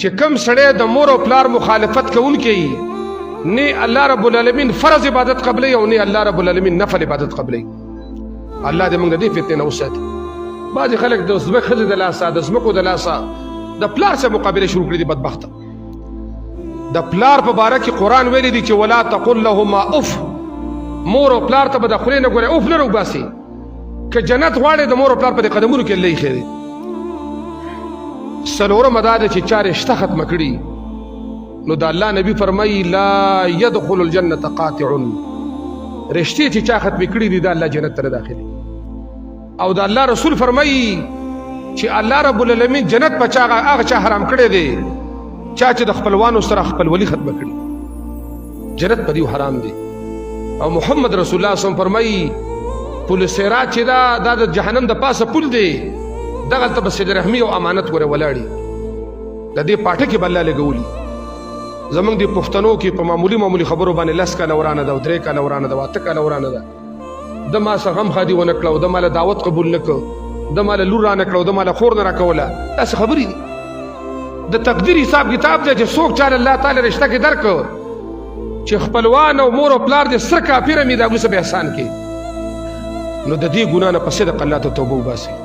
چې کم سړی د مور او پلار مخالفت کوونکی نه الله رب العالمین فرض عبادت قبلې او نه الله رب العالمین نفل عبادت قبلې. الله دې موږ د دې فتنې نه وساتي. بعضې خلک د ځمکې ښځې د لاسه د ځمکو د لاسه د پلار سره مقابله شروع کړي دي. بدبخته د پلار په باره کې قرآن ویلی دی چې ولا تقل لهما اف. مور او پلار ته به د خولې نه ګورې اف نه راوباسي. که جنت غواړې د مور او پلار په دې قدمونو کې الله ایښی دی. څلورمه دا ده چې چا رشته ختمه کړي نو د الله نبی فرمایي لا يدخل الجنة قاطع. رشتې چې چا ختمې کړي دي د الله جنت ته نه داخلي. او د الله رسول فرمایي چې الله رب العالمین جنت په هغه چا حرام کړی دی چا چې د خپلوانو سره خپلولي ختمه کړي. جنت په دې حرام دی. او محمد رسول الله صلی الله علیه وسلم فرمایي پل صراط چې دا د جهنم د پاسه پل دی دغلته به صله رحمي او امانت ورې ولاړي. د دې پاټه کې به الله لګولي. زمونږ د پښتنو کې په معمولي خبرو باندې 10 کاله ورانه ده او 3 کاله ورانه ده او 8 کاله ورانه ده. د ما څه غم خادي ونه کړه او د ماله دعوت قبول نه کړه، د ماله لور رانه کړه او د ماله خور نه راکوله. داسې خبرې دي. د تقدیر حساب کتاب دی چې څوک چاله الله تعالی رشته کې درکړه چې خپلوان او مور او پلار دې سر کافره مې د هغوی څه به احسان کې نو د دې ګناه نه په صدق الله ته توبه وباسي.